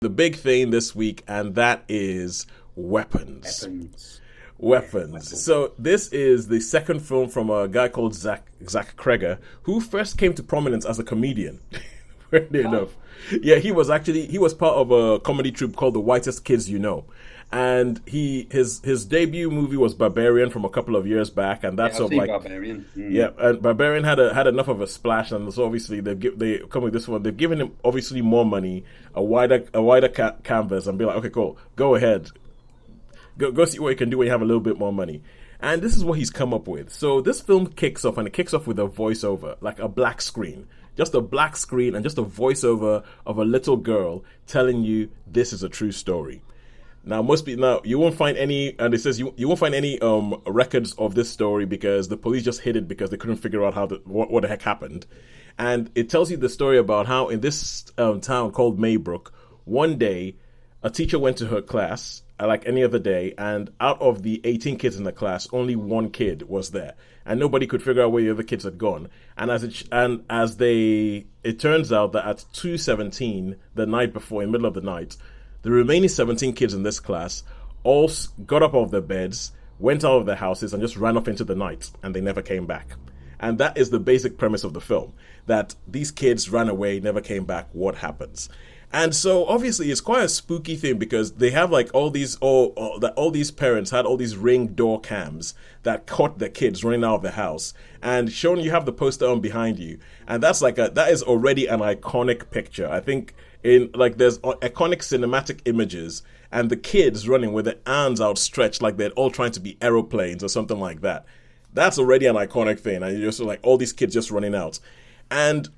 the big thing this week, and that is weapons. Weapons. So this is the second film from a guy called Zach Kreger, who first came to prominence as a comedian. Weirdly enough, yeah, he was part of a comedy troupe called The Whitest Kids You Know, and his debut movie was Barbarian from a couple of years back, and that's sort of like Barbarian. Yeah, and Barbarian had enough of a splash, and so obviously they come with this one. They've given him obviously more money, a wider canvas, and be like, okay, cool, go ahead, go see what you can do when you have a little bit more money. And this is what he's come up with. So this film kicks off, and it kicks off with a voiceover, like a black screen. Just a black screen and just a voiceover of a little girl telling you this is a true story. Now, you won't find any, and it says you won't find any records of this story because the police just hid it because they couldn't figure out what the heck happened. And it tells you the story about how in this town called Maybrook, one day a teacher went to her class like any other day, and out of the 18 kids in the class, only one kid was there, and nobody could figure out where the other kids had gone. And it turns out that at 2:17 the night before, in the middle of the night, the remaining 17 kids in this class all got up off their beds, went out of their houses, and just ran off into the night, and they never came back. And that is the basic premise of the film, that these kids ran away, never came back. What happens? And so obviously it's quite a spooky thing because they have like all these parents had all these Ring door cams that caught the kids running out of the house, and showing you have the poster on behind you, and that is already an iconic picture. I think there's iconic cinematic images and the kids running with their arms outstretched like they're all trying to be aeroplanes or something like that. That's already an iconic thing, and you're just like all these kids just running out. And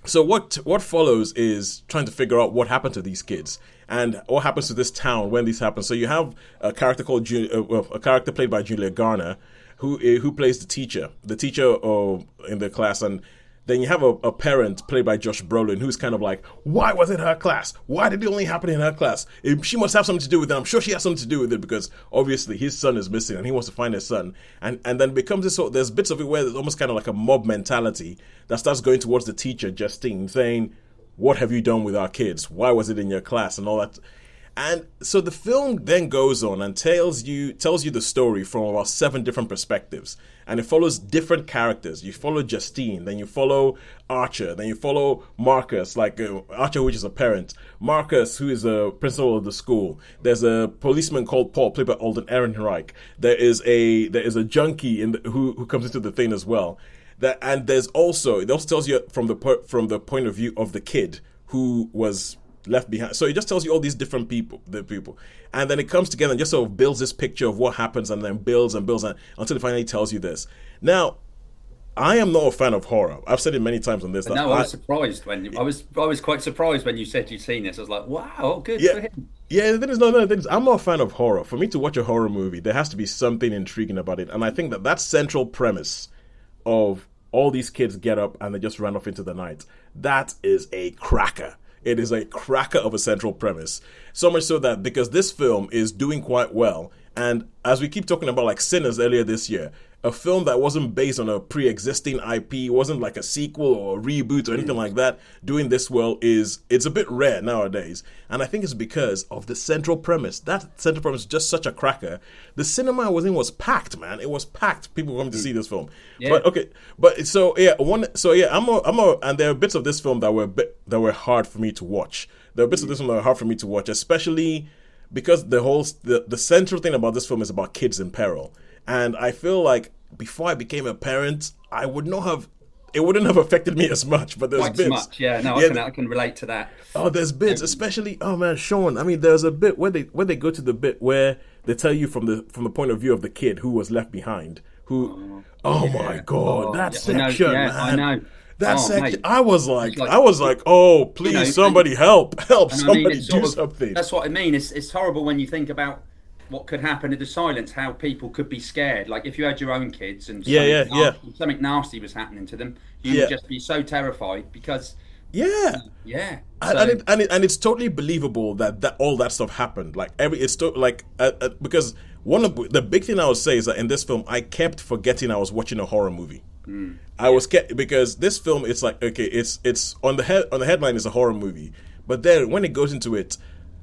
so what follows is trying to figure out what happened to these kids and what happens to this town when this happens. So you have a character played by Julia Garner, who plays the teacher in the class, and then you have a parent played by Josh Brolin, who's kind of like, why was it her class? Why did it only happen in her class? She must have something to do with it. I'm sure she has something to do with it because obviously his son is missing and he wants to find his son. And then it becomes this there's bits of it where there's almost kind of like a mob mentality that starts going towards the teacher, Justine, saying, what have you done with our kids? Why was it in your class? And all that. And so the film then goes on and tells you the story from about 7 different perspectives. And it follows different characters. You follow Justine, then you follow Archer, then you follow Marcus, like Archer, which is a parent, Marcus, who is a principal of the school. There's a policeman called Paul, played by Alden Ehrenreich. There is a junkie who comes into the thing as well. It also tells you from the point of view of the kid who was left behind. So it just tells you all these different people, and then it comes together and just sort of builds this picture of what happens, and then builds until it finally tells you this. Now, I am not a fan of horror. I've said it many times on this. No, I was surprised when I was quite surprised when you said you'd seen this. I was like, wow, good for him. Yeah, the thing is, I'm not a fan of horror. For me to watch a horror movie, there has to be something intriguing about it, and I think that central premise of all these kids get up and they just run off into the night, that is a cracker. It is a cracker of a central premise. So much so that because this film is doing quite well, and as we keep talking about like Sinners earlier this year, a film that wasn't based on a pre-existing IP, wasn't like a sequel or a reboot or anything like that, doing this well it's a bit rare nowadays. And I think it's because of the central premise. That central premise is just such a cracker. The cinema I was in was packed, man. It was packed. People coming to see this film. Yeah. And there are bits of this film that were hard for me to watch. There are bits of this film that were hard for me to watch, especially because the central thing about this film is about kids in peril. And I feel like before I became a parent, it wouldn't have affected me as much. But there's quite bits. Much, yeah. No, I can relate to that. Oh, there's bits, especially. Oh man, Sean. I mean, there's a bit where they go to the bit where they tell you from the point of view of the kid who was left behind. My God, that section, man. I know. That section, mate. I was like, oh, please, somebody help, somebody do something. That's what I mean. It's horrible when you think about what could happen in the silence, how people could be scared. Like if you had your own kids and something nasty was happening to them, you would just be so terrified because and it's totally believable that all that stuff happened. Like because one of the big thing I would say is that in this film I kept forgetting I was watching a horror movie. I was because this film, it's like, okay, it's on the headline is a horror movie, But then when it goes into it,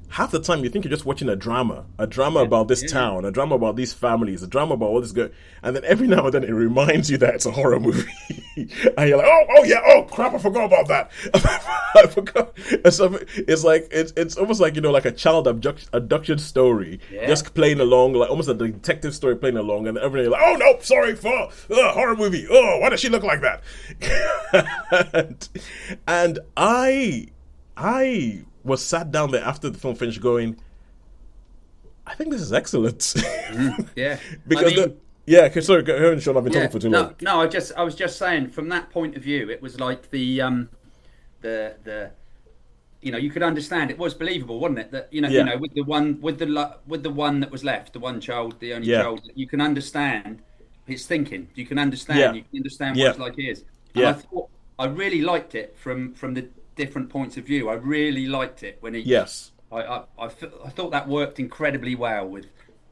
half the time you think you're just watching a drama about this town, a drama about these families, a drama about all this good, and then every now and then it reminds you that it's a horror movie, and you're like, oh crap, I forgot about that. I forgot. And so it's like it's almost like, like a child abduction story, just playing along, like almost a detective story playing along, and everybody like, oh no, sorry, horror movie. Oh, why does she look like that? and I was sat down there after the film finished going, I think this is excellent. Yeah. Because sorry, go ahead, Sean, I've been talking for too long. No, I was just saying, from that point of view, it was like the you could understand, it was believable, wasn't it? That with the one that was left, the one child, the only child, you can understand his thinking. You can understand. You can understand what it's like he is. And I really liked it from the different points of view. I really liked it when he. Yes. I thought that worked incredibly well with.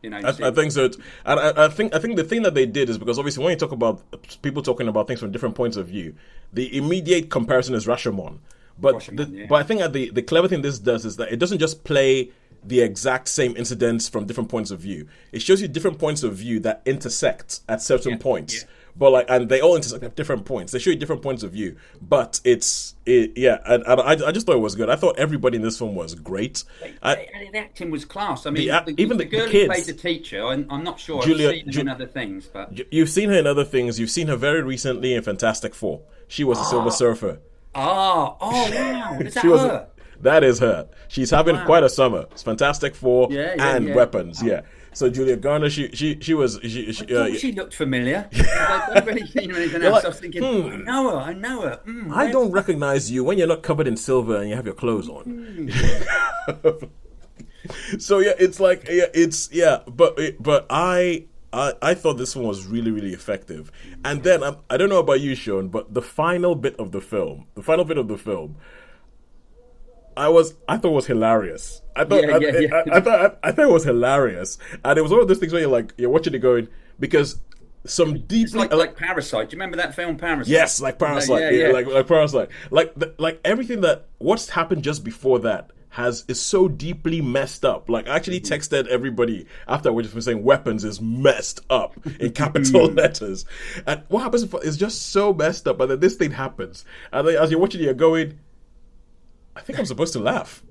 I think so. And I think the thing that they did is because obviously when you talk about people talking about things from different points of view, the immediate comparison is Rashomon. But I think that the clever thing this does is that it doesn't just play the exact same incidents from different points of view. It shows you different points of view that intersect at certain points. Yeah. But and they all intersect at different points. They show you different points of view. But and I just thought it was good. I thought everybody in this film was great. The acting was class. I mean, even the girl who played the teacher, I'm not sure. I've seen her in other things, but you've seen her in other things. You've seen her very recently in Fantastic Four. She was the Silver Surfer. Oh wow! Is that her? That is her. She's having quite a summer. It's Fantastic Four and Weapons. Yeah. So Julia Garner, she was. She looked familiar. I've not really seen her anything else. I was thinking, I know her. I don't recognize you when you're not covered in silver and you have your clothes on. So it's like but I thought this one was really, really effective. And then I don't know about you, Sean, but the final bit of the film, I thought it was hilarious. I thought it was hilarious, and it was one of those things where you're watching it going, because some deeply it's like Parasite. Do you remember that film Parasite? Yes, like Parasite. Like Parasite. Like everything what's happened just before that is so deeply messed up. Like I actually texted everybody after I was saying Weapons is messed up in capital letters, and what happens is just so messed up. And then this thing happens, and then as you're watching it, you're going, I think I'm supposed to laugh.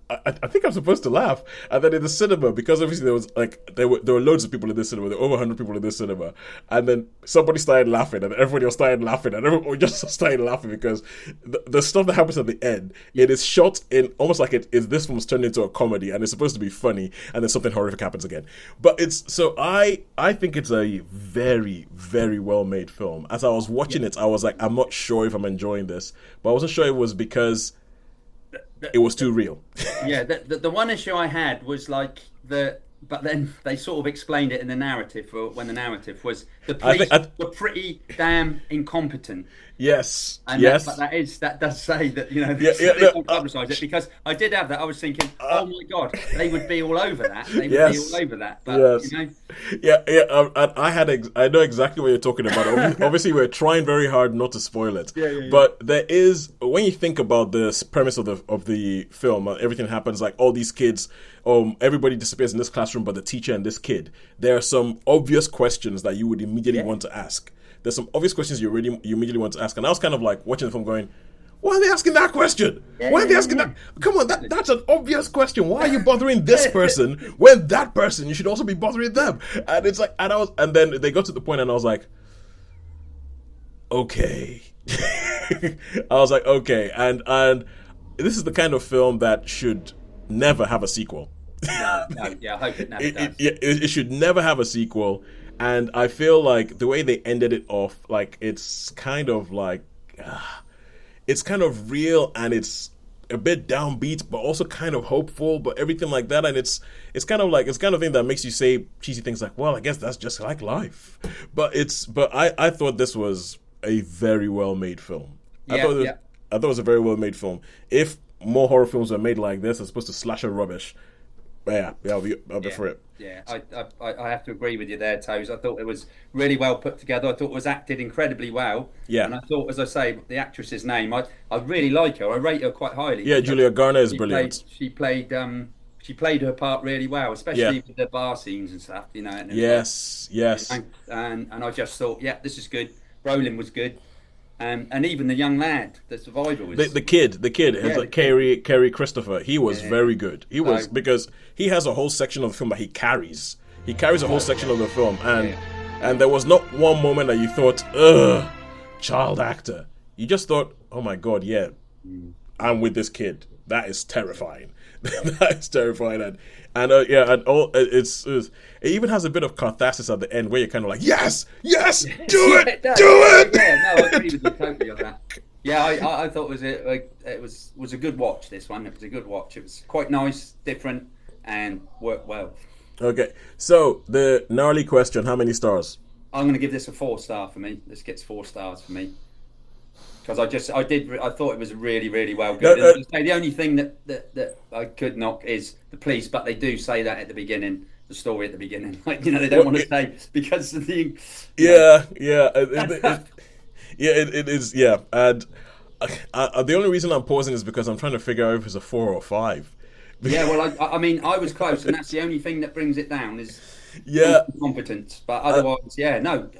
I think I'm supposed to laugh. And then in the cinema, because obviously there were loads of people in this cinema, there were over 100 people in this cinema, and then somebody started laughing, and everybody else started laughing, and everyone just started laughing because the stuff that happens at the end, it is shot in almost like this film's turned into a comedy, and it's supposed to be funny, and then something horrific happens again. But I think it's a very, very well made film. As I was watching it, I was like, I'm not sure if I'm enjoying this, but I wasn't sure it was because it was too real. Yeah, the one issue I had was but then they sort of explained it in the narrative, when the narrative was the police were pretty damn incompetent. Yes, and yes. That does say that, they don't publicise it, because I did have that. I was thinking, oh my God, they would be all over that. They would be all over that. But, I know exactly what you're talking about. Obviously, we're trying very hard not to spoil it. But there is, when you think about the premise of the film, everything happens like all these kids. Everybody disappears in this classroom, but the teacher and this kid. There are some obvious questions that you would immediately want to ask. There's some obvious questions you immediately want to ask, and I was kind of like watching the film, going, "Why are they asking that question? Why are they asking that? Come on, that's an obvious question. Why are you bothering this person when that person you should also be bothering them?" And it's like, and then they got to the point, and I was like, "Okay." I was like, "Okay," and this is the kind of film that should never have a sequel. I hope it never does. It should never have a sequel, and I feel like the way they ended it off, it's kind of real, and it's a bit downbeat, but also kind of hopeful, but everything like that, and it's kind of thing that makes you say cheesy things like, well, I guess that's just like life. But I thought this was a very well made film. I thought it was a very well made film. If more horror films were made like this as opposed to slasher rubbish, I'll be for it. Yeah, I have to agree with you there, Toes. I thought it was really well put together. I thought it was acted incredibly well. Yeah. And I thought, as I say, the actress's name, I really like her. I rate her quite highly. Yeah, Julia Garner is brilliant. She played her part really well, especially with the bar scenes and stuff, And yes. And I just thought, yeah, this is good. Brolin was good. And even the young lad, the survivor was the kid, Kerry Christopher. He was very good. He was because he has a whole section of the film that he carries. He carries a whole section of the film, and there was not one moment that you thought, ugh, child actor. You just thought, oh my god, yeah, I'm with this kid. That is terrifying. That is terrifying, and it even has a bit of catharsis at the end where you're kind of like, yes, do it. Yeah, no, I agree with you totally on that. Yeah, I thought it was a good watch. This one, it was a good watch. It was quite nice, different, and worked well. Okay, so the gnarly question: how many stars? I'm going to give this a 4-star for me. This gets 4 stars for me. Because I thought it was really, really well good. The only thing that I could knock is the police, but they do say that at the beginning, the story at the beginning. Like, they don't want to say because of the. It is. Yeah, and the only reason I'm pausing is because I'm trying to figure out if it's a 4 or 5. Yeah, well, I mean, I was close, and that's the only thing that brings it down is competence. But otherwise,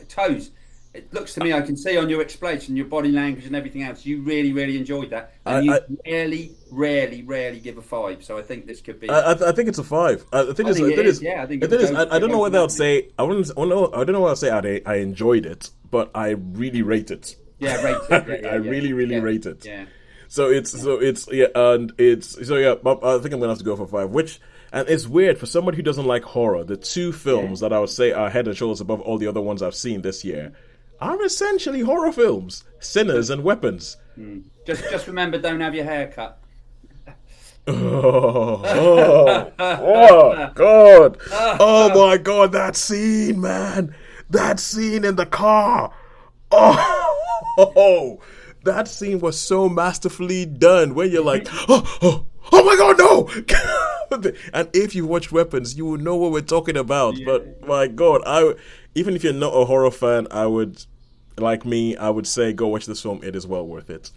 Toes. It looks to me, I can see on your explanation, your body language and everything else, you really, really enjoyed that. And you rarely give a 5. So I think this could be. I think it's a 5. I think it is. Yeah, I think it is. I don't know whether I'd say. I don't know whether I'd say I enjoyed it, but I really rate it. Yeah, rate it. I really rate it. Yeah. So I think I'm gonna have to go for 5. And it's weird for somebody who doesn't like horror. The 2 films that I would say are head and shoulders above all the other ones I've seen this year are essentially horror films: Sinners and Weapons. Just remember, don't have your hair cut. Oh God! Oh my God! That scene, man! That scene in the car! Oh, that scene was so masterfully done. When you're like, oh my God, no! And if you watch Weapons, you will know what we're talking about. Yeah. But my God, even if you're not a horror fan, I would say go watch this film. It is well worth it.